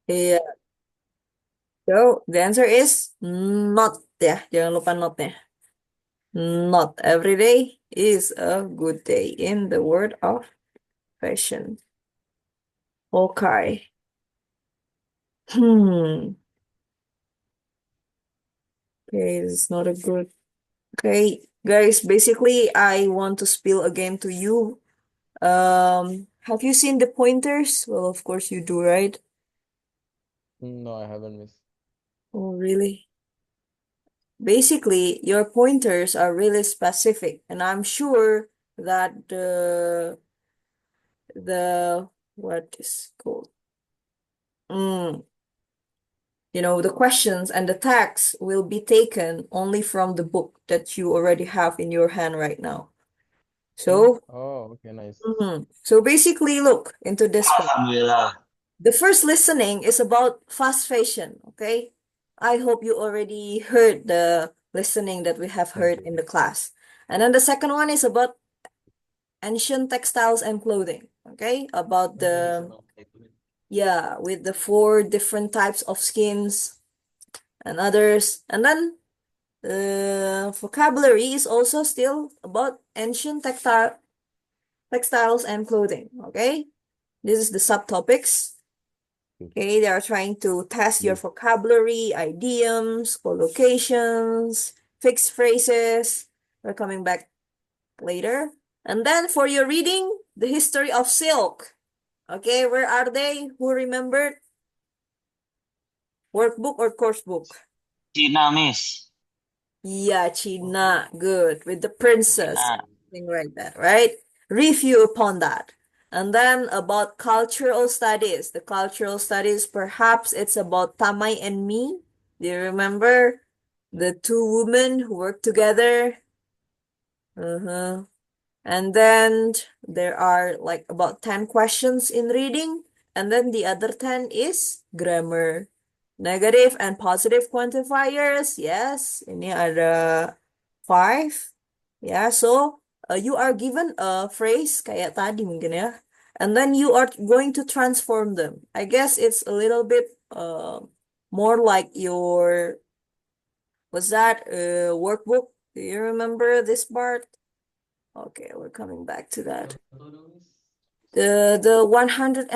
Iya. So, the answer is not ya. Jangan lupa not-nya. Not every day is a good day in the world of fashion. Okay. Hmm. Okay, this is not a good. Okay, guys, basically I want to spill again to you. Have you seen the pointers? Well, of course you do, right? No, I haven't, Miss. Oh, really? Basically, your pointers are really specific, and I'm sure that the what is called mm, the questions and the tags will be taken only from the book that you already have in your hand right now. So, Oh, okay, nice. so basically, look into this one. Alhamdulillah. The first listening is about fast fashion, okay? I hope you already heard the listening that we have Thank heard you. in the class. And then the second one is about ancient textiles and clothing, okay? About yeah, with the four different types of skins and others. And then vocabulary is also still about ancient textiles and clothing, okay? This is the subtopics. Okay, they are trying to test your Yes. vocabulary, idioms, collocations, fixed phrases. We're coming back later. And then for your reading, the history of silk. Okay, where are they? Who remembered? Workbook or course book? Cina, Miss. Yeah, China. Good. With the princess. Cina. Something like that, right? Review upon that. And then about cultural studies. The cultural studies, perhaps it's about Tamay and me. Do you remember the two women who work together? Uh-huh. And then there are like about 10 questions in reading. And then the other 10 is grammar. Negative and positive quantifiers. Yes, ini ada 5. Ya, so you are given a phrase kayak tadi mungkin ya. And then you are going to transform them. I guess it's a little bit more like your, was that workbook? Do you remember this part? Okay, we're coming back to that. The 114.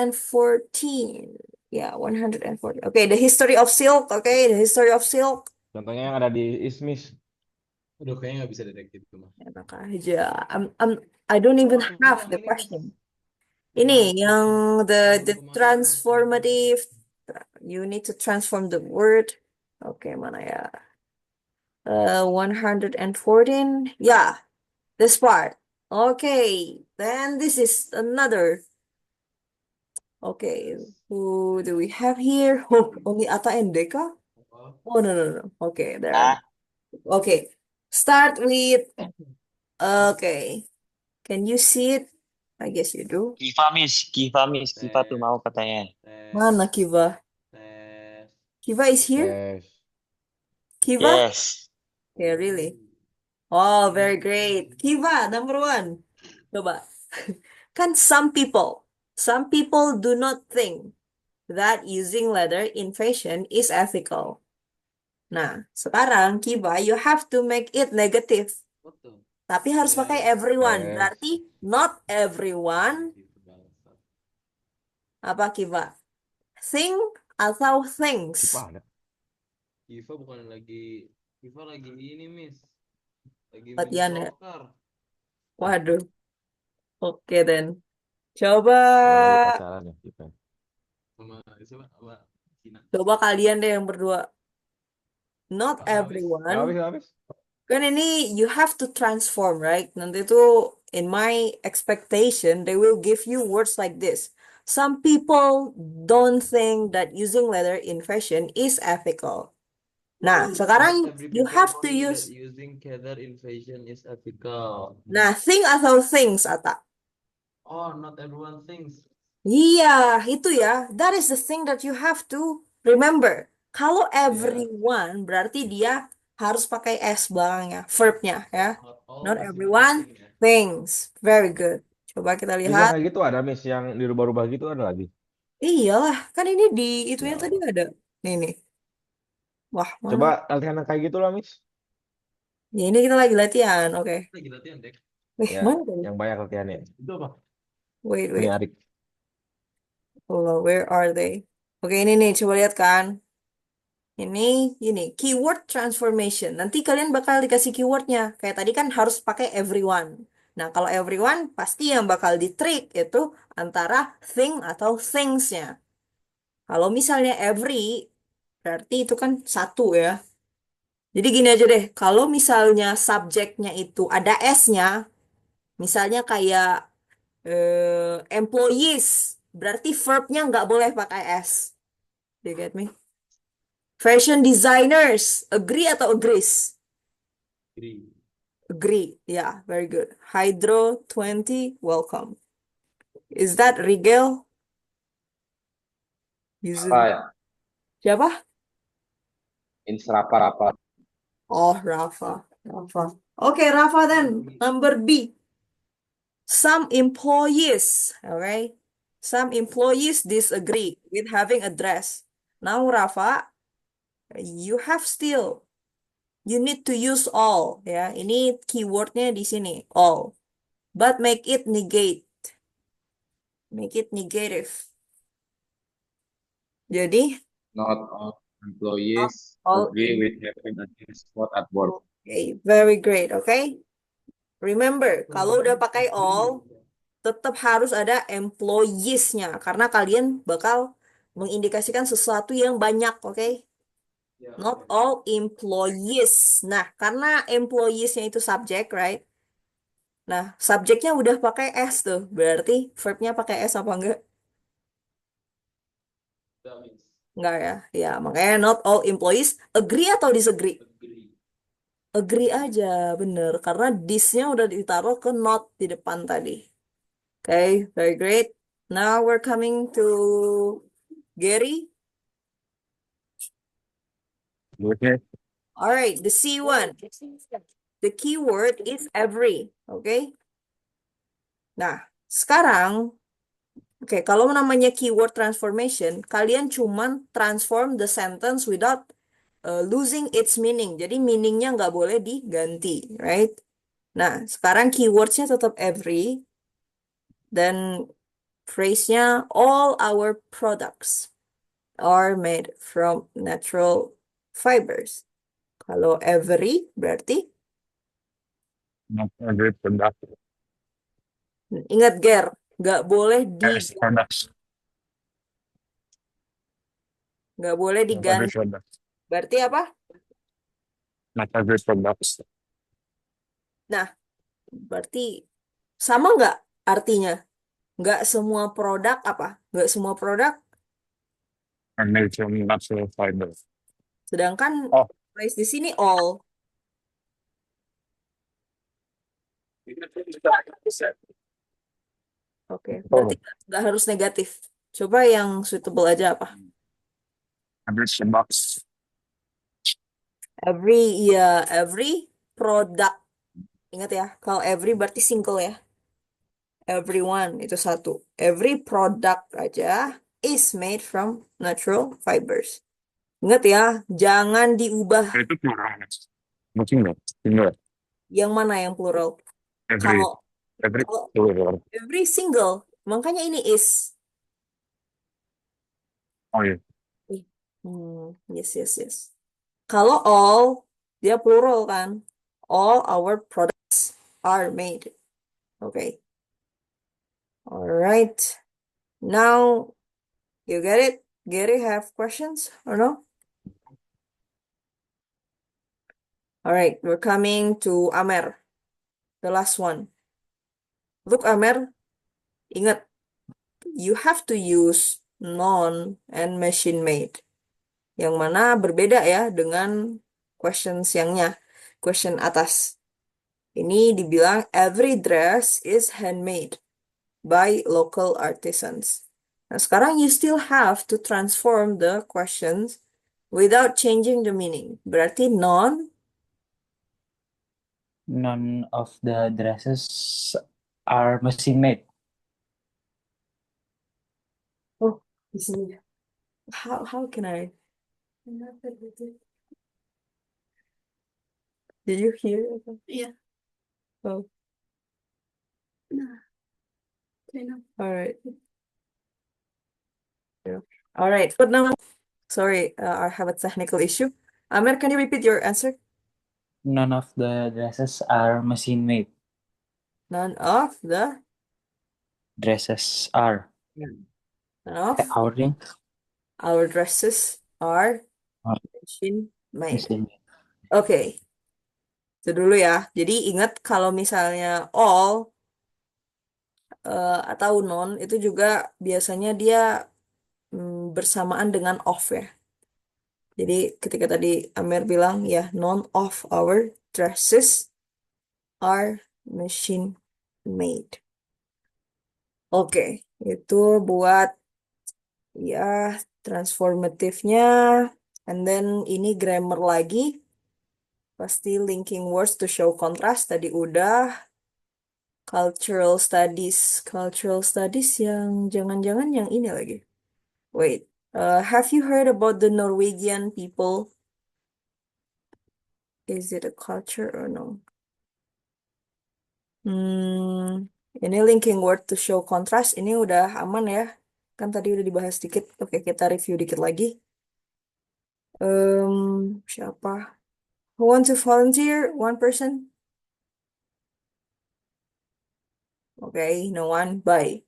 Yeah, 140. Okay, the history of silk. Okay, the history of silk. Contohnya yang ada di Ismis. Aduh, kayaknya nggak bisa detek itu mah. Enak aja. I don't even Oh, have yang the ini, Miss. question. Ini Yang yang the sebelum kemarin yang transformative. You need to transform the word. Okay, mana ya? 114. Yeah, this part. Okay, then this is another. Okay, who do we have here? Oh, only Ata and Deka? oh, Oh, no, no, no. Okay, there are. Ah, Okay, start with. Okay, can you see it? I guess you do. Kifa, Miss. Kifa, Miss. Kifa tuh tes mau katanya. tes Mana Kiva? tes. Kiva is here? Yes. Kiva? Yes. Okay, really? Oh, very great. Kiva, number one. Coba. Kan some people do not think that using leather in fashion is ethical. Nah, sekarang Kiva, you have to make it negative. Foto. Tapi harus pakai Yes. everyone. Yes. Berarti not everyone. Gitu bangsat. Apa Kiva? Think atau thinks? Kipa ada. Kiva lagi ini, Miss. Lagi main Latihan ya. soccer Waduh. Oke, then. Coba, Lagi pacaran ya Kipa. sama siapa? Sama Cina. coba kalian deh yang berdua. Not Habis. everyone. Habis. Kan ini you have to transform, right? Nanti tuh in my expectation, they will give you words like this. Some people don't think that using leather in fashion is ethical. Nah, sekarang Not every you people have to think use, that using leather in fashion is ethical. nah, think atau things, Ata. Oh, not everyone thinks. Iya, itu ya. That is the thing that you have to remember. Kalau Ya, everyone berarti dia harus pakai S belakangnya, verbnya ya. not all Not masing-masing everyone think ya. thinks. Very good. Coba kita Terus yang lihat. kayak gitu ada Miss yang dirubah-rubah gitu ada lagi. Iyalah, kan ini di itunya Ya tadi Allah. ada. Nih. Wah, Coba mana? latihan yang kayak gitu lah, Miss. Ya ini kita lagi latihan. Oke. Lagi latihan, Dek. Ya, Mana tadi? yang banyak latihannya. Itu apa? Wait, Ini wait. Arik. Oh, where are they? Oke, ini nih, coba lihat kan. Ini keyword transformation. Nanti kalian bakal dikasih keywordnya. Kayak tadi kan harus pakai everyone. Nah, kalau everyone pasti yang bakal di-trick itu antara thing atau things-nya. Kalau misalnya every, berarti itu kan satu ya. Jadi gini aja deh, kalau misalnya subjeknya itu ada S-nya, misalnya kayak employees, berarti verbnya nggak boleh pakai S. Do you get me? Fashion designers, agree atau agrees? Agree. Agree. Yeah, very good. Hydro 20, welcome. Is that Rigel? Apa User. ya? Siapa? Inserapa-rapa. Oh, Rafa. Rafa. Okay, Rafa then. Number B. Some employees, okay? Some employees disagree with having a dress. Now, Rafa, you need to use all, ya. Ini keywordnya di sini, all. But make it negate. Make it negative. Jadi, Not all employees all agree in. with having a dress code at work. Okay, very great, okay? Remember, kalau udah pakai all, tetap harus ada employees-nya karena kalian bakal mengindikasikan sesuatu yang banyak, oke? Ya, Not oke. all employees. Nah, karena employees-nya itu subjek, right? Nah, subjeknya udah pakai S tuh. Berarti verbnya pakai S apa enggak? Udah, Miss. Enggak ya? Ya, makanya not all employees agree atau disagree? Agree. Agree aja, bener. Karena this-nya udah ditaruh ke not di depan tadi. Okay, very great. Now we're coming to Gary. Okay. All right, the C1. The keyword is every. Okay? Nah, sekarang, oke, kalau namanya keyword transformation, kalian cuman transform the sentence without losing its meaning. Jadi meaningnya nggak boleh diganti, right? Nah, sekarang keywordsnya tetap every, dan phrase-nya all our products are made from natural fibers. Kalau every berarti Not every product ingat Ger, nggak boleh has products. nggak boleh Not every diganti. product. Berarti apa? Not every products. Nah, berarti sama nggak artinya? Nggak semua produk apa? Nggak semua produk, Are made from natural fiber. sedangkan Oh, phrase di sini all. Oke, berarti oh, nggak harus negatif. Coba yang suitable aja apa? every products. Every product. Ingat ya, kalau every berarti single ya. Everyone itu satu. Every product aja is made from natural fibers. Ingat ya, jangan diubah. Itu plural. Mungkin nggak? Single. Yang mana yang plural? Every, Kalau every kalau plural. every single, makanya ini is. Oh iya. Ih, yes. Kalau all, dia plural kan. All our products are made. Okay. Alright. Now, you get it? Gary, have questions or no? Alright, we're coming to Amer. The last one. Look, Amer, ingat, you have to use non and machine made. Yang mana berbeda ya dengan questions yangnya. Question atas. Ini dibilang every dress is handmade by local artisans. Nah, sekarang you still have to transform the questions without changing the meaning. Berarti None of the dresses are machine made. oh, This is- how can I? Did you hear? Yeah. Oh, Nah. Okay, no. all right. Yeah. All right. But now, sorry, I have a technical issue. Amer, can you repeat your answer? None of the dresses are machine made. None of the Dresses are. none of Our our dresses are are machine made. machine made. Oke, itu dulu ya. Jadi ingat kalau misalnya all atau non itu juga biasanya dia bersamaan dengan of ya. Jadi ketika tadi Amer bilang ya none of our dresses are machine made. Oke, itu buat ya transformatifnya. And then ini grammar lagi. Pasti linking words to show contrast tadi udah. Cultural studies. Cultural studies yang jangan-jangan yang ini lagi. Wait, have you heard about the Norwegian people? Is it a culture or no? Ini linking word to show contrast. Ini udah aman ya. Kan tadi udah dibahas dikit. Oke, kita review dikit lagi. Siapa? Who want to volunteer? One person? Okay, no one. Bye.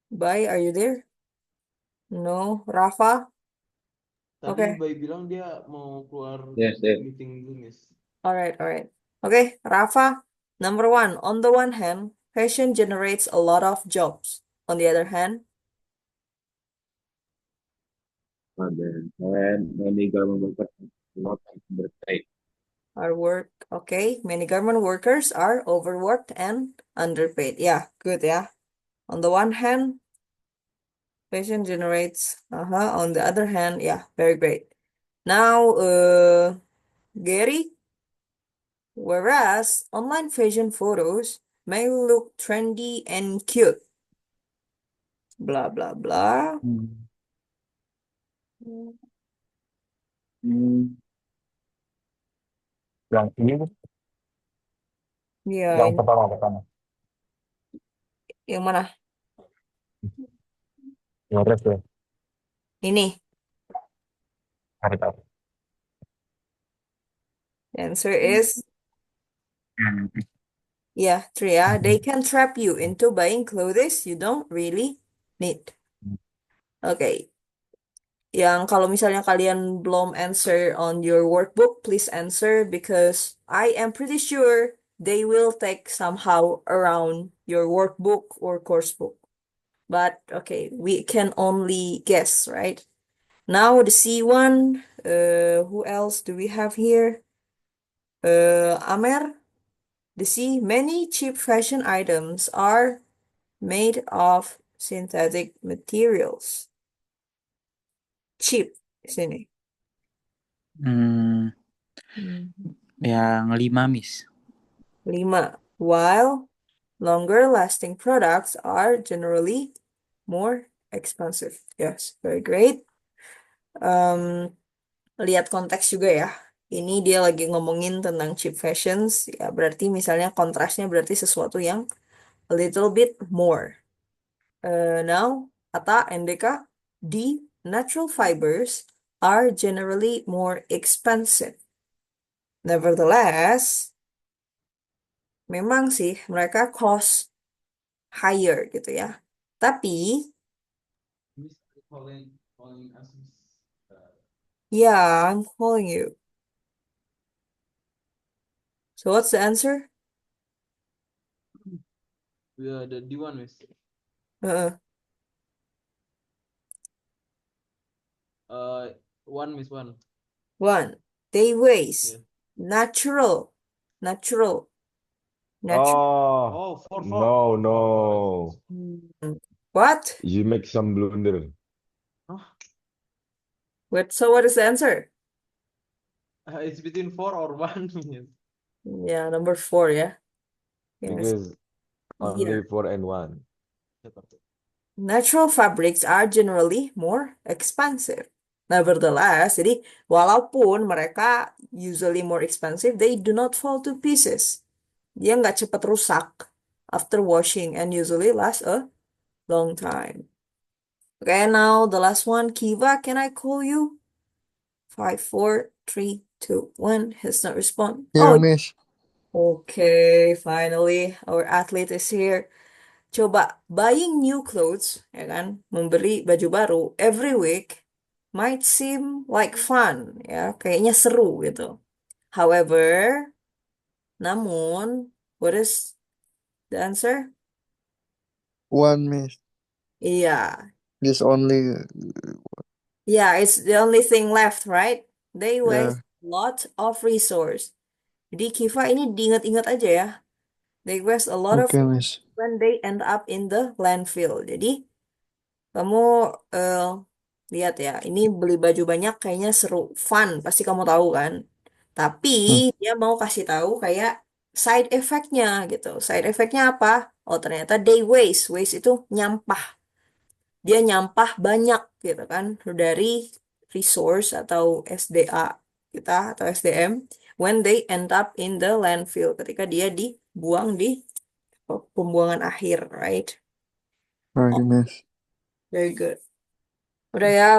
Bye, are you there? No. Rafa? Tadi Okay. Bay bilang dia mau keluar Yes. meeting dulu, Miss. Alright. Okay, Rafa. Number one, on the one hand, fashion generates a lot of jobs. On the other hand, And many government workers not underpaid. many government workers are overworked and underpaid. Yeah, good, yeah. On the one hand, fashion generates, on the other hand, yeah, very great. Now, Gary, whereas online fashion photos may look trendy and cute, blah, blah, blah. Yang ini, Ya, yang pertama. yang mana? Yang red ya, Ini. hari apa? The answer is, yeah, Tria, they can trap you into buying clothes you don't really need. Okay. Yang kalau misalnya kalian belum answer on your workbook, please answer because I am pretty sure they will take somehow around your workbook or course book. But okay, we can only guess, right? Now the C1, who else do we have here? Amer, the C, many cheap fashion items are made of synthetic materials. Cheap di sini. Yang 5, Miss. 5. While longer lasting products are generally more expensive. Yes, very great. Lihat konteks juga ya. Ini dia lagi ngomongin tentang cheap fashions. Ya, berarti misalnya kontrasnya berarti sesuatu yang a little bit more. Now, Ata, NDK, D, natural fibers are generally more expensive. Nevertheless, memang sih mereka cost higher gitu ya. Tapi, Miss calling us, Miss. yeah, I'm calling you. So what's the answer? The D1, Miss. One, Miss, one. 1. They waste Yeah. natural. Oh, four. no. What? You make some blunder. So what is the answer? It's between 4 or 1, Miss. Yeah, number 4, ya. Yes. Because only 4 and 1. Natural fabrics are generally more expensive. Nevertheless, jadi walaupun mereka usually more expensive, they do not fall to pieces. Dia nggak cepat rusak after washing and usually last a long time. Okay, now the last one, Kiva, can I call you? 5, 4, 3, 2, 1. Has not respond. Yeah, Oh, miss. okay, finally our athlete is here. Coba buying new clothes, ya kan, membeli baju baru every week might seem like fun, ya, kayaknya seru gitu. However, namun, what is the answer? One, miss. Iya, Just only. yeah, it's the only thing left, right? They Yeah. waste a lot of resource. Jadi Kiva ini diingat-ingat aja ya. They waste a lot of Okay, miss. when they end up in the landfill. Jadi kamu lihat ya, ini beli baju banyak kayaknya seru, fun, pasti kamu tahu kan. Tapi dia mau kasih tahu kayak side effect-nya gitu. Side effect-nya apa? Oh, ternyata they waste. Waste itu nyampah. Dia nyampah banyak gitu kan dari resource atau SDA kita atau SDM when they end up in the landfill ketika dia dibuang di pembuangan akhir, right? Right, Oh, miss. very good. Udah ya,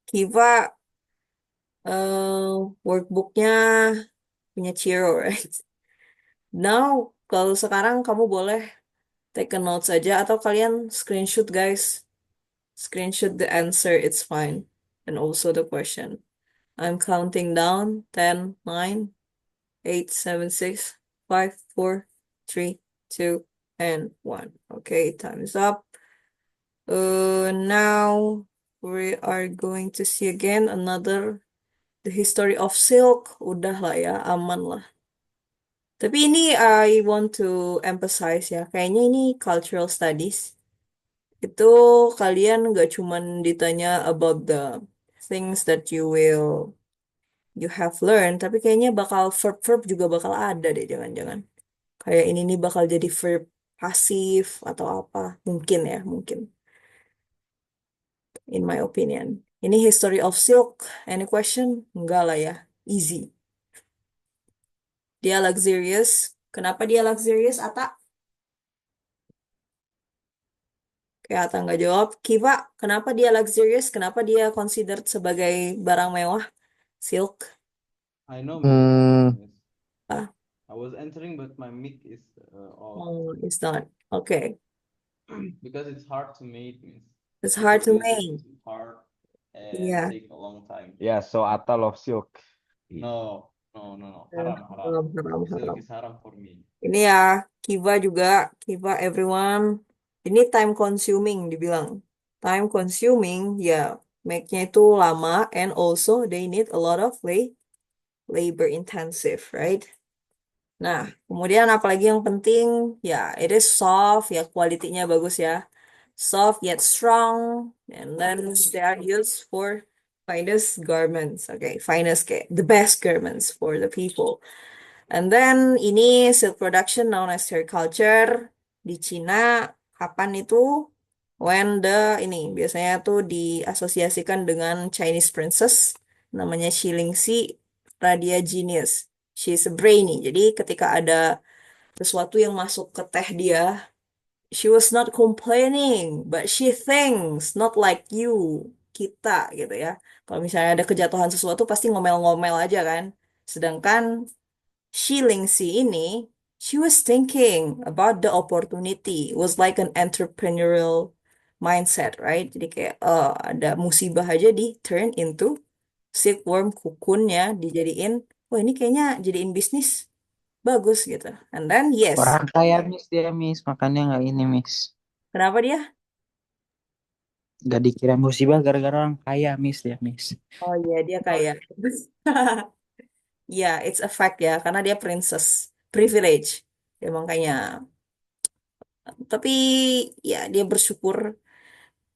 Kiva workbooknya punya Ciro, right? Now, kalau sekarang kamu boleh take a note saja atau kalian screenshot guys. Screenshot the answer, it's fine. And also the question. I'm counting down 10, 9, 8, 7, 6, 5, 4, 3, 2, and 1. Okay, time is up. Now we are going to see again another the history of silk. Udah lah ya, aman lah. Tapi ini I want to emphasize ya, kayaknya ini cultural studies. Itu kalian nggak cuman ditanya about the things that you have learned, tapi kayaknya bakal verb-verb juga bakal ada deh, jangan-jangan. Kayak ini nih bakal jadi verb pasif atau apa. Mungkin ya, mungkin. In my opinion. Ini history of silk. Any question? Enggak lah ya. Easy. Dia luxurious. Kenapa dia luxurious, Ata? Kayak Ata nggak jawab. Kiva, kenapa dia luxurious? Kenapa dia considered sebagai barang mewah? Silk. I know, Hmm. miss. Ah. I was entering, but my mic is off Oh, it's not. Okay. because it's hard to make, miss. It's hard to Because make. it's hard and Yeah. take a long time. Yeah, so Atta love silk. No. Haram. Haram, haram, Silk haram. is haram for me. Ini ya, Kiva juga, Kiva everyone. Ini time consuming dibilang. Time consuming, ya, make-nya itu lama and also they need a lot of labor intensive, right? Nah, kemudian apalagi yang penting, ya, it is soft, ya, kualitinya bagus ya. Soft yet strong, and then they are used for finest garments. Okay, finest, kayak the best garments for the people. And then ini silk production known as sericulture di Cina kapan itu? When the ini biasanya tuh diasosiasikan dengan Chinese princess namanya Xi Lingxi Radia Genius. She's a brainy. Jadi ketika ada sesuatu yang masuk ke teh dia, she was not complaining, but she thinks not like you, kita gitu ya. Kalau misalnya ada kejatuhan sesuatu pasti ngomel-ngomel aja kan. Sedangkan Shilingsi ini, she was thinking about the opportunity. It was like an entrepreneurial mindset, right? Jadi kayak ada musibah aja di turn into silkworm cocoon-nya dijadiin, wah ini kayaknya jadiin bisnis bagus gitu. And then yes, Orang kaya miss dia miss, makanya nggak ini miss. kenapa dia? Nggak dikira musibah gara-gara orang kaya miss dia miss. Oh iya dia kayak, ya it's a fact ya, karena dia princess, privilege. Ya makanya, tapi ya dia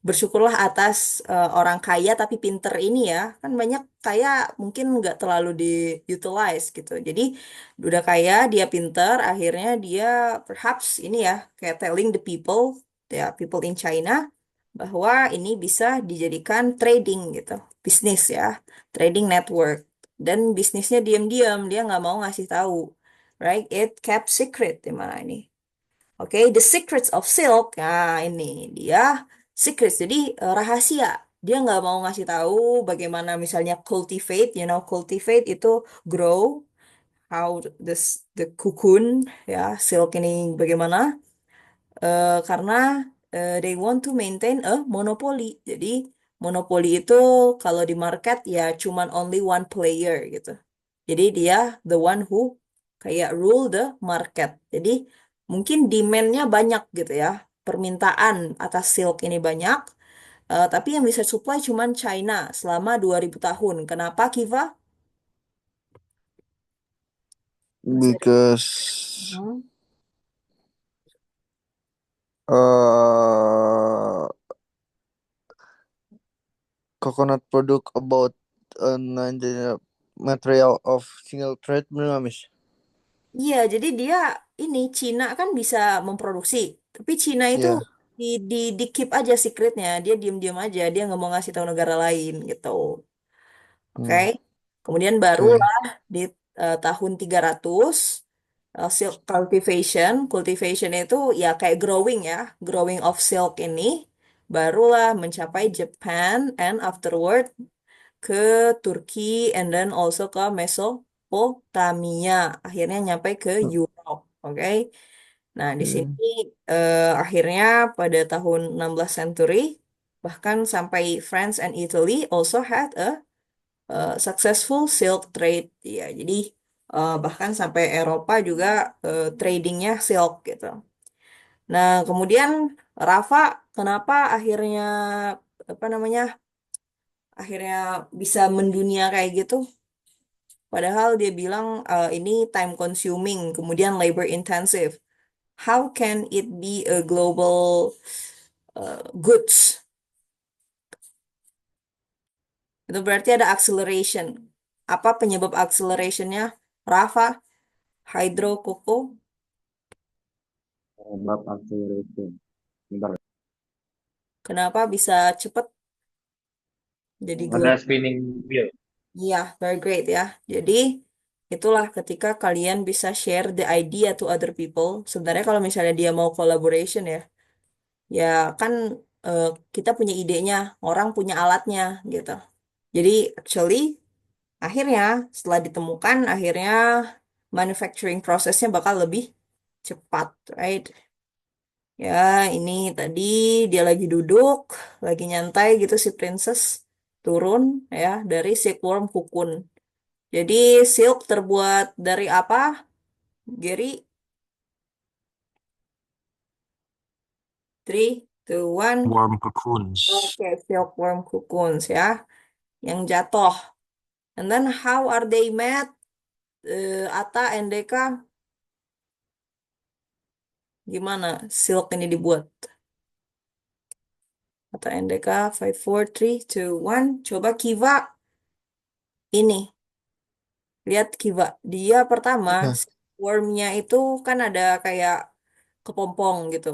bersyukurlah atas orang kaya tapi pinter ini ya kan banyak kaya mungkin nggak terlalu di-utilize gitu jadi udah kaya dia pinter akhirnya dia perhaps ini ya kayak telling the people ya people in China bahwa ini bisa dijadikan trading gitu, bisnis ya, trading network. Dan bisnisnya diam-diam, dia nggak mau ngasih tahu, right? It kept secret di mana ini. Oke, the secrets of silk. Nah, ini dia secrets. Jadi rahasia. Dia nggak mau ngasih tahu bagaimana misalnya cultivate, cultivate itu grow, how the cocoon ya, silk ini bagaimana. Karena they want to maintain a monopoly. Jadi monopoli itu kalau di market ya cuman only one player gitu. Jadi dia the one who kayak rule the market. Jadi mungkin demand-nya banyak gitu ya. Permintaan atas silk ini banyak, tapi yang bisa supply cuman China selama 2000 tahun. Kenapa, Kiva? Masih ada. Because Hmm. uh coconut product about 90 material of single thread Miss. Iya, jadi dia ini Cina kan bisa memproduksi, tapi Cina itu Yeah. di keep aja secretnya, dia diam-diam aja, dia nggak mau ngasih tahu negara lain gitu. Oke. Kemudian Okay. barulah di tahun 300 silk cultivation, cultivation itu ya kayak growing ya, growing of silk ini barulah mencapai Japan and afterward ke Turki and then also ke Mesopotamia, akhirnya nyampe ke Europe, oke. Nah, di sini akhirnya pada tahun 16 century bahkan sampai France and Italy also had a successful silk trade ya. Jadi bahkan sampai Eropa juga tradingnya silk gitu. Nah, kemudian Rafa kenapa akhirnya apa namanya? Akhirnya bisa mendunia kayak gitu? Padahal dia bilang ini time consuming, kemudian labor intensive. How can it be a global goods? Itu berarti ada acceleration. Apa penyebab accelerationnya? Rafa, hydro cocoa. Sebab acceleration. Bentar. Kenapa bisa cepet jadi Ada global? spinning wheel. Iya, very great ya. Jadi itulah ketika kalian bisa share the idea to other people. Sebenarnya kalau misalnya dia mau collaboration ya, ya kan eh, kita punya idenya, orang punya alatnya gitu. Jadi actually akhirnya setelah ditemukan, akhirnya manufacturing prosesnya bakal lebih cepat, right? Ya, ini tadi dia lagi duduk, lagi nyantai gitu si princess turun ya dari silkworm cocoon. Jadi silk terbuat dari apa, Gary? Three, two, one. Warm cocoons. Oke, silkworm cocoons ya, yang jatuh. And then how are they made? Ata and Deka, gimana silk ini dibuat? Ata and Deka, 5, 4, 3, 2, 1. Coba Kiva, ini. Lihat Kiva, dia pertama Yeah. wormnya itu kan ada kayak kepompong gitu.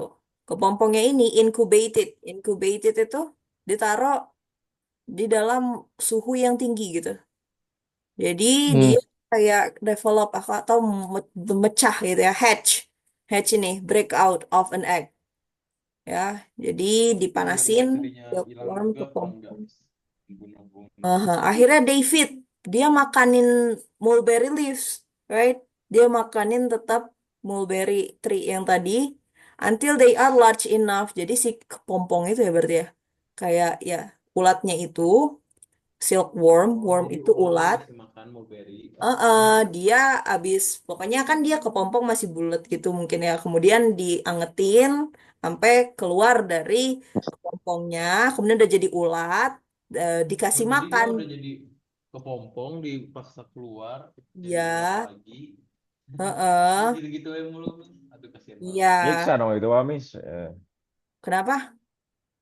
Kepompongnya ini incubated. Incubated itu ditaruh di dalam suhu yang tinggi gitu. Jadi dia kayak develop atau memecah gitu ya, hatch. Hatch ini break out of an egg ya. Jadi Biar dipanasin bakterinya hilang silkworm juga apa enggak, kepompong. Miss? Bunuh-bunuh. Aha, akhirnya David dia makanin mulberry leaves, right? Dia makanin tetap mulberry tree yang tadi until they are large enough. Jadi si kepompong itu ya berarti ya kayak ya ulatnya itu silkworm, Oh, worm jadi itu ulatnya ulat. dikasih makan mulberry. Dia abis pokoknya kan dia kepompong masih bulat gitu mungkin ya. Kemudian diangetin sampai keluar dari kepompongnya, kemudian udah jadi ulat, Oh, dikasih jadi dia makan. udah jadi kepompong, dipaksa keluar, jadi ulat Ya, lagi. Terus heeh, gitu-gitu aja mulu, Miss. Aduh, kasihan banget. iya. Nyiksa dong itu, Amis. Kenapa?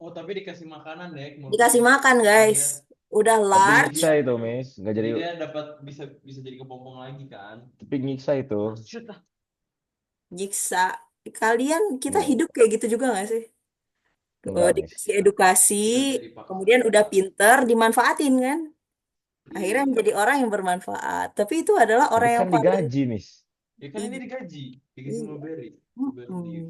Oh, tapi dikasih makanan deh Dikasih mulberry. makan, Jadi guys. dia Udah Tapi large, nyiksa itu, Miss. Nggak jadi jadi, dia dapat bisa bisa jadi kepompong lagi kan. tapi nyiksa itu. Shoot lah. nyiksa. Kalian, kita Iya. hidup kayak gitu juga nggak sih? Enggak, Miss. Dikasih edukasi, Udah dipaksa. kemudian udah pinter, dimanfaatin kan? Akhirnya Iya. menjadi orang yang bermanfaat. Tapi itu adalah Tapi orang yang kan paling digaji, Miss. Ya kan ini digaji, dikasih iya. mulberry, mulberry Mm-mm. leaf.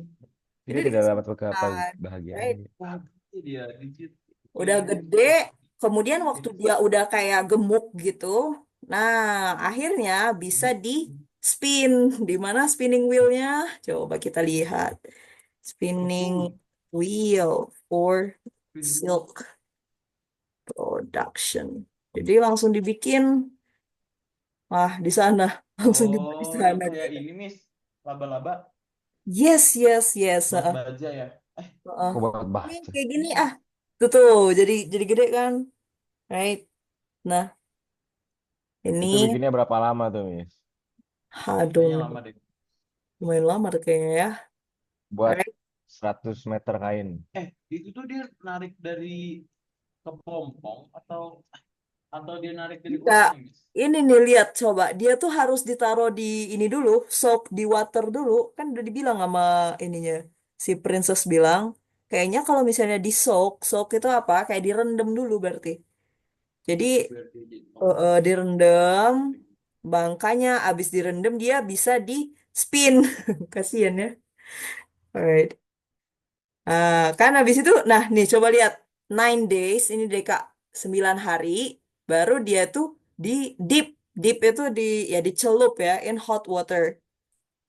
Jadi Dia tidak dikasih dapat makan, kebahagiaan. right? Wah, ini dia digit. Udah Ini gede, kemudian waktu dia udah kayak gemuk gitu, nah akhirnya bisa di spin. Di mana spinning wheelnya? Coba kita lihat. Spinning wheel for silk production. Jadi langsung dibikin, di sana. Langsung dibuat di Oh, yang sana kayak dia. ini, Miss. Laba-laba, Yes, yes, yes. buat baja ya. Heeh. Kok buat Ini baca? kayak gini tuh, jadi gede kan, right? Nah, ini Itu bikinnya berapa lama tuh, Miss? Kayaknya aduh, lama deh. lumayan lama tuh kayaknya ya, Buat right? 100 meter kain. Itu tuh dia narik dari kepompong atau dia narik dari Enggak, uangnya, Miss? ini nih lihat coba, dia tuh harus ditaruh di ini dulu, soak di water dulu, kan udah dibilang sama ininya, si Princess bilang, kayaknya kalau misalnya di soak itu apa? Kayak direndam dulu berarti. Jadi Biar dia jadi direndam, bangkanya abis direndam dia bisa di spin. Kasian ya. Alright. Kan habis itu, nah nih coba lihat 9 days, ini deh Kak, 9 hari, baru dia tuh di dip, dip itu ya dicelup ya, in hot water.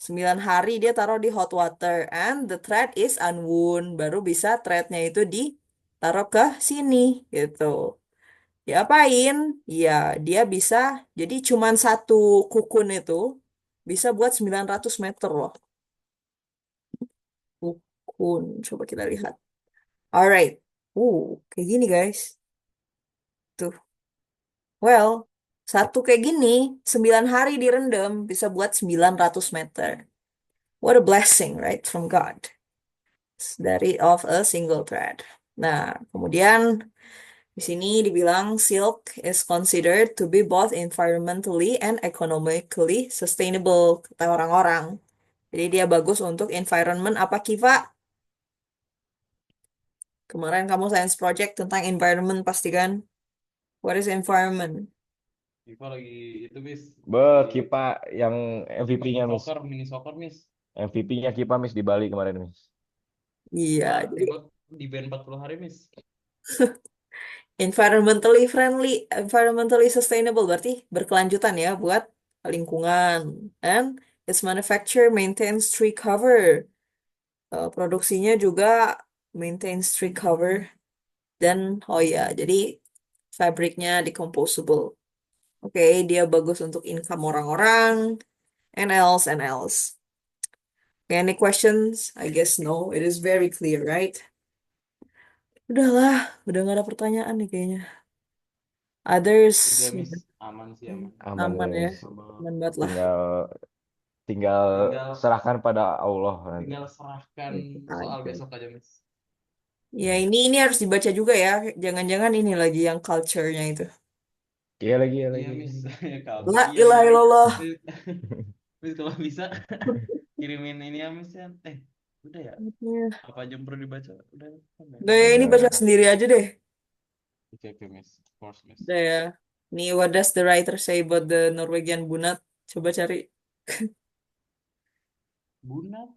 9 hari dia taruh di hot water, and the thread is unwound, baru bisa threadnya itu ditaruh ke sini, gitu. Diapain? Ya, dia bisa, jadi cuman satu kukun itu, bisa buat 900 meter loh. Kukun, coba kita lihat. Alright. Kayak gini guys. Tuh. Well, satu kayak gini, 9 hari direndam, bisa buat 900 meter. What a blessing, right? From God. Dari of a single thread. Nah, kemudian di sini dibilang silk is considered to be both environmentally and economically sustainable, kata orang-orang. Jadi dia bagus untuk environment apa, Kiva? Kemarin kamu science project tentang environment pasti kan? What is environment? Viva lagi itu, Miss. Kipa yang MVP-nya, Miss. Mini soccer, Miss. MVP-nya Kipa, Miss, di Bali kemarin, Miss. Iya, Nah, jadi di band 40 hari, Miss. environmentally friendly, environmentally sustainable berarti berkelanjutan ya buat lingkungan. And its manufacture maintains tree cover. Produksinya juga maintains tree cover. Dan oh ya, jadi fabriknya decomposable. Oke, dia bagus untuk income orang-orang. And else, and else. Any questions? I guess no. It is very clear, right? Udahlah, udah gak ada pertanyaan nih kayaknya. Others, Udah, Miss. Aman sih, aman. Aman, aman ya. Miss. Aman banget lah. Tinggal serahkan pada Allah nanti. Tinggal serahkan soal besok aja, Miss. Ya, ini harus dibaca juga ya. Jangan-jangan ini lagi yang culture-nya itu. Iya lagi. Iya, Miss. La ilaha illallah. Miss, kalau bisa kirimin ini ya, Miss ya. Udah ya? Apa aja yang perlu dibaca? Udah kan ya? Udah ya, ini baca sendiri aja deh. Oke, Miss. Of course, Miss. Udah ya. Nih, what does the writer say about the Norwegian Bunat? Coba cari. Bunat?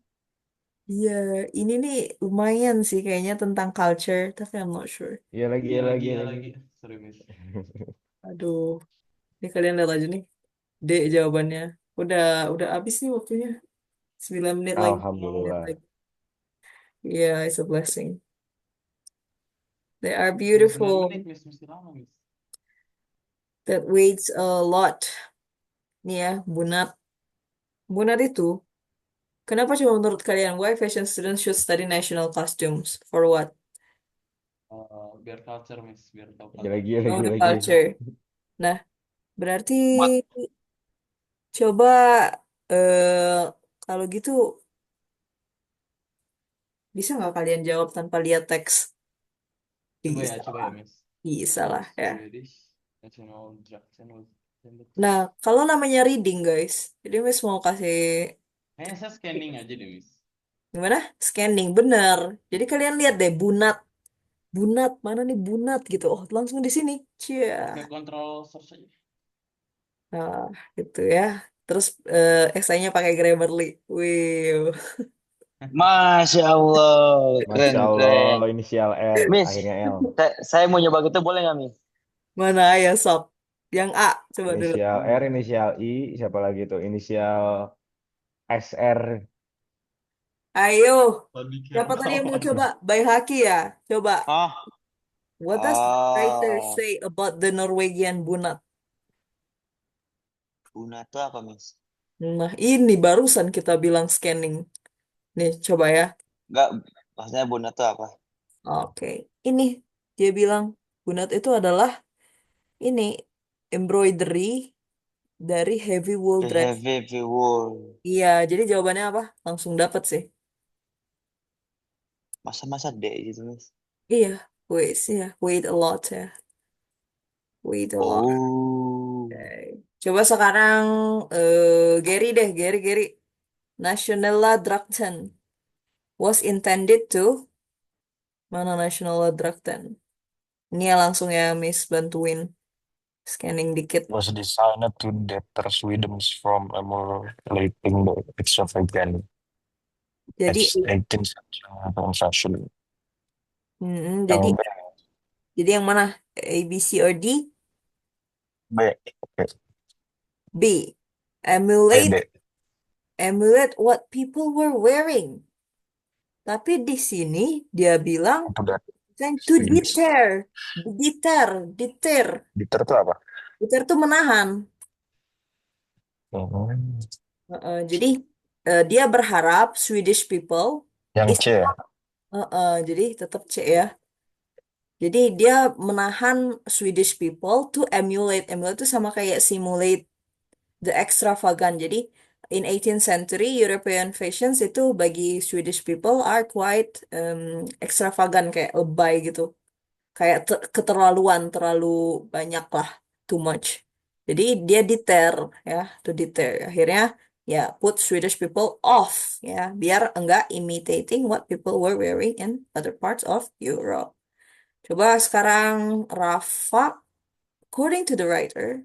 Iya, ini nih lumayan sih kayaknya tentang culture, tapi I'm not sure. Iya lagi. Sorry, Miss. Aduh, ini kalian lihat aja nih. D jawabannya. Udah habis nih waktunya. 9 menit lagi. Alhamdulillah. Yeah, it's a blessing. They are 9 beautiful. menit, Miss. Mesti lama, Miss. That weighs a lot. Nih ya, Bunat. Bunat itu, kenapa coba menurut kalian? Why fashion students should study national costumes? For what? Biar culture, Miss. Biar tahu Iya lagi. Oh, the culture. Nah, berarti coba kalau gitu bisa nggak kalian jawab tanpa lihat teks? Coba ya, Miss. Bisa lah ya. Swedish National Channel. Nah, kalau namanya reading guys, jadi Miss mau kasih Kayaknya saya scanning aja deh, Miss. Gimana? Scanning, bener. Jadi kalian lihat deh, bunat. Bunat, mana nih bunat gitu. Oh, langsung di sini. Cia. Kayak kontrol search aja. Nah, gitu ya. Terus esainya pakai Grammarly. Wih. Masya Allah, keren Masya keren. Allah, inisial R, Miss, akhirnya L. saya mau nyoba gitu boleh nggak, Miss? Mana ya, sob? Yang A, coba dulu. Inisial R, inisial I, siapa lagi tuh? Inisial SR. Ayo. Pemikiran Siapa tadi yang mau kawan. coba? Baihaki ya? Coba. Hah? What does the writer Oh, say about the Norwegian bunat? Una itu apa, Miss? Nah, ini barusan kita bilang scanning. Nih, coba ya. Enggak, maksudnya Buna itu apa? Oke. Ini dia bilang bunat itu adalah ini embroidery dari heavy wool The dress. heavy wool. Iya, jadi jawabannya apa? Langsung dapet sih. Masa-masa D gitu, Miss. Iya, wait a lot ya. Wait a lot. Oh, Oke. Coba sekarang Gary deh, Gary. Nationella Drakten was intended to mana Nationella Drakten? Ini ya langsung ya Miss bantuin scanning dikit. Was designed to deter Sweden from emulating the extravagant Jadi, 18th century fashion. jadi Yang B, jadi yang mana? A, B, C, or D? B, oke. B. Emulate, D. emulate what people were wearing. Tapi di sini dia bilang Untuk that trying to Swedish. deter, deter. Deter itu apa? Deter tuh menahan. Hmm. Jadi dia berharap Swedish people Yang is C ya? jadi tetap C ya. Jadi dia menahan Swedish people to emulate. Emulate itu sama kayak simulate the extravagant. Jadi in 18th century European fashions itu bagi Swedish people are quite extravagant kayak lebay gitu. Kayak keterlaluan, terlalu banyak lah, too much. Jadi dia deter ya, to deter. Akhirnya ya put Swedish people off ya, biar enggak imitating what people were wearing in other parts of Europe. Coba sekarang Rafa, according to the writer,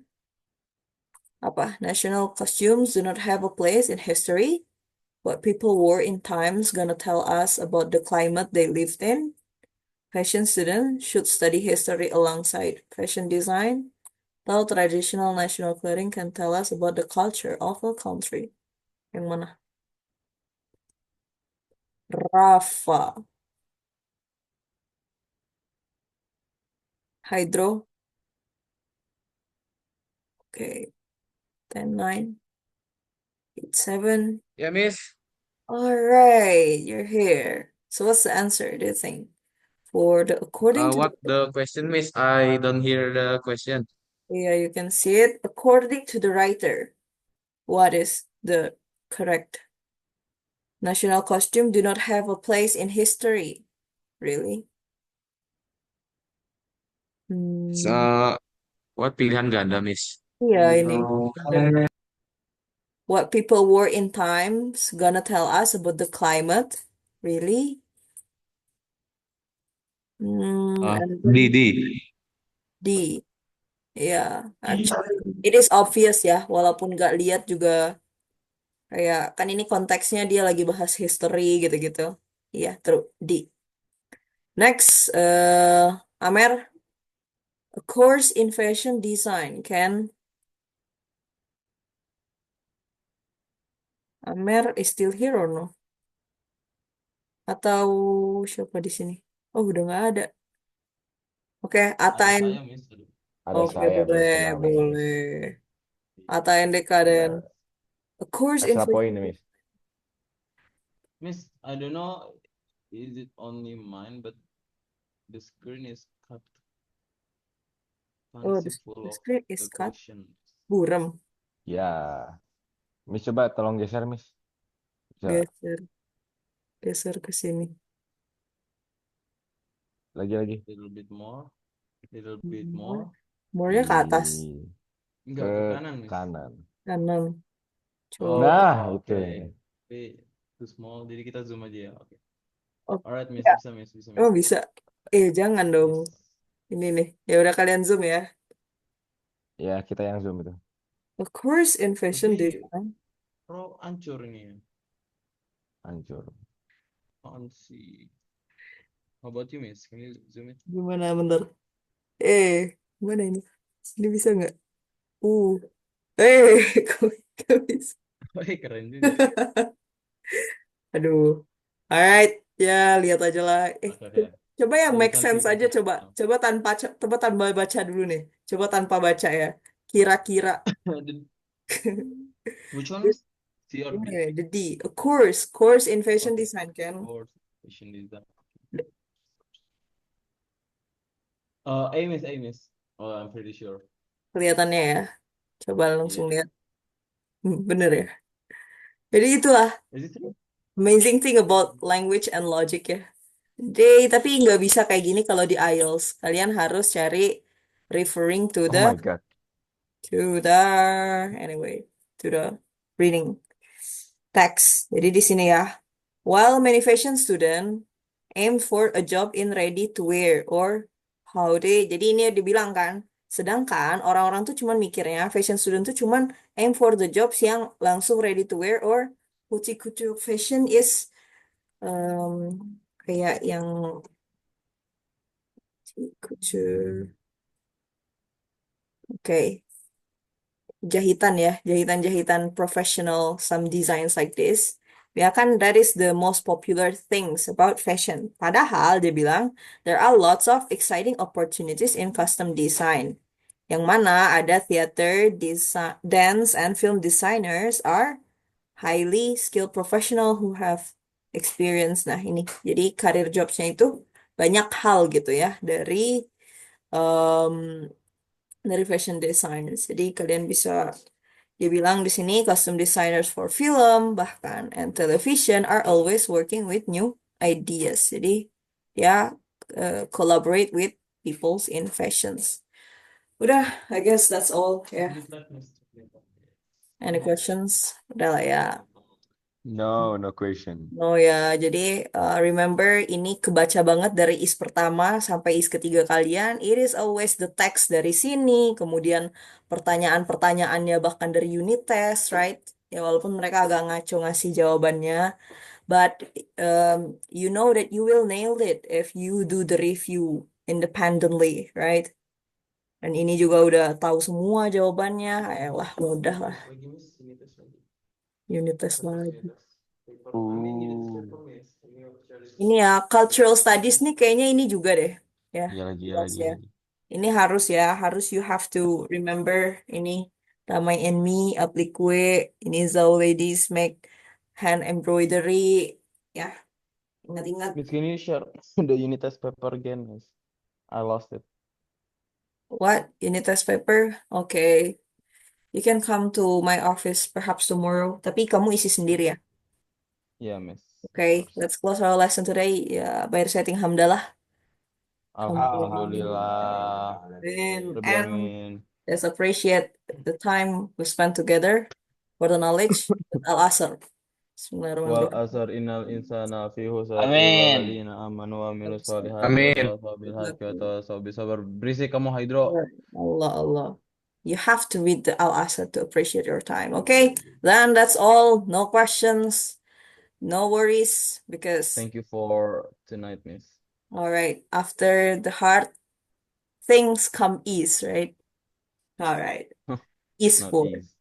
apa? National costumes do not have a place in history. What people wore in times gonna tell us about the climate they lived in. Fashion students should study history alongside fashion design. Though traditional national clothing can tell us about the culture of a country. Yang mana? Rafa. Hydro. Okay. 10, 9, 8, 7. Ya, Miss. All right, you're here. So what's the answer, do you think? For the according to What the question, Miss? I don't hear the question. yeah, you can see it. According to the writer, what is the correct? National costume do not have a place in history. Really? What pilihan ganda, Miss? Iya, ini. What people wore in times gonna tell us about the climate. Really? And then D. D. Yeah, actually it is obvious ya, walaupun nggak lihat juga kayak kan ini konteksnya dia lagi bahas history gitu-gitu. Iya, true. D. Next, Amer, a course in fashion design can Amer is still here or no? Atau siapa di sini? Oh, udah nggak ada. Oke, Ata Ada and saya, Miss. Aduh. Ada oke, saya boleh, barusan Miss. boleh. Ata and Dekaden. Benar. A course in Extra fashion. point nih, Miss. Miss, I don't know, is it only mine, but the screen is cut. Oh, the Full of screen is the cut. questions. Buram. Ya. Miss coba tolong geser, Miss. Bisa. Geser ke sini. Lagi. Little bit more. Little bit more. More-nya ke atas. Enggak, Ke ke kanan, Miss. kanan. Kanan. Oh, Coba. Nah, oke. itu. Tapi too small. Jadi kita zoom aja ya. Oke. Oh, Alright, Miss. ya. Bisa, Miss. Bisa, Emang Miss. bisa? Jangan dong. Yes. Ini nih. Ya udah kalian zoom ya. Ya, kita yang zoom itu. A course in fashion Tapi design. pro hancur ini ya. Hancur. Apaan sih? How about you, Miss? Can you zoom it? Gimana bentar? Gimana ini? Ini bisa nggak? Kok nggak bisa? Keren juga. Aduh. Alright, ya lihat aja lah. Oke, oke. Coba yang Dari make sense Santi aja aja. coba. Coba tanpa baca dulu nih. Coba tanpa baca ya. Kira-kira. Which one, Miss? C or Ini D? the D. A course in fashion Okay. design kan. Course fashion design. Miss, Miss. Oh, I'm pretty sure. Kelihatannya ya. Coba langsung Iya. lihat. Bener ya. Jadi itulah Is it true? amazing thing about language and logic ya. Tapi nggak bisa kayak gini kalau di IELTS. Kalian harus cari referring to Oh the my God. anyway, to the reading text. Jadi di sini ya. While many fashion student aim for a job in ready to wear or howdy. Jadi ini dibilang kan. Sedangkan orang-orang tuh cuman mikirnya fashion student tuh cuman aim for the jobs yang langsung ready to wear or couture fashion is kayak yang couture. Oke. Jahitan ya, jahitan-jahitan professional, some designs like this. Ya kan, that is the most popular things about fashion. Padahal dia bilang, there are lots of exciting opportunities in custom design. Yang mana ada theater, dance, and film designers are highly skilled professional who have experience. Nah ini, jadi karir jobsnya itu banyak hal gitu ya, um, dari fashion designers. Jadi kalian bisa, dia bilang di sini custom designers for film bahkan and television are always working with new ideas. Jadi ya collaborate with peoples in fashions. Udah, I guess that's all ya. Any questions? Udah lah ya. No question. Oh ya, jadi remember ini kebaca banget dari is pertama sampai is ketiga kalian. It is always the text dari sini, kemudian pertanyaan-pertanyaannya bahkan dari unit test, right? Ya walaupun mereka agak ngaco ngasih jawabannya, but you know that you will nail it if you do the review independently, right? Dan ini juga udah tahu semua jawabannya, ayolah mudah lah. Unit test lagi. Ini ya, cultural studies nih kayaknya ini juga deh. Ya, Iya lagi, iya jelas lagi, ya. iya lagi. Ini harus you have to remember ini Damai and Me, Aplikue, ini Zhao Ladies Make Hand Embroidery. Ya, ingat-ingat. Miss, can you share the unit test paper again, Miss? I lost it. What? Unit test paper? Okay. You can come to my office perhaps tomorrow. Tapi kamu isi sendiri ya. Yeah, Miss. Okay, let's close our lesson today. Ya, bayar setting hamdalah. Alhamdulillah. And Rabbil let's appreciate the time we spent together for the knowledge. Al-Asr. Wal Bismillahirrahmanirrahim. asr innal insana fi khusr illa Amin. alladziina amanu wa amilus solihati wa Amin. tawasaw bil haqqi wa tawasaw bis sabr. Berisik kamu Hydro. Allah. You have to read the Al-Asr to appreciate your time. Okay, then that's all. No questions, no worries, because Thank you for tonight, Miss. all right, after the hard things come ease, right? All right. Not Easeful. ease.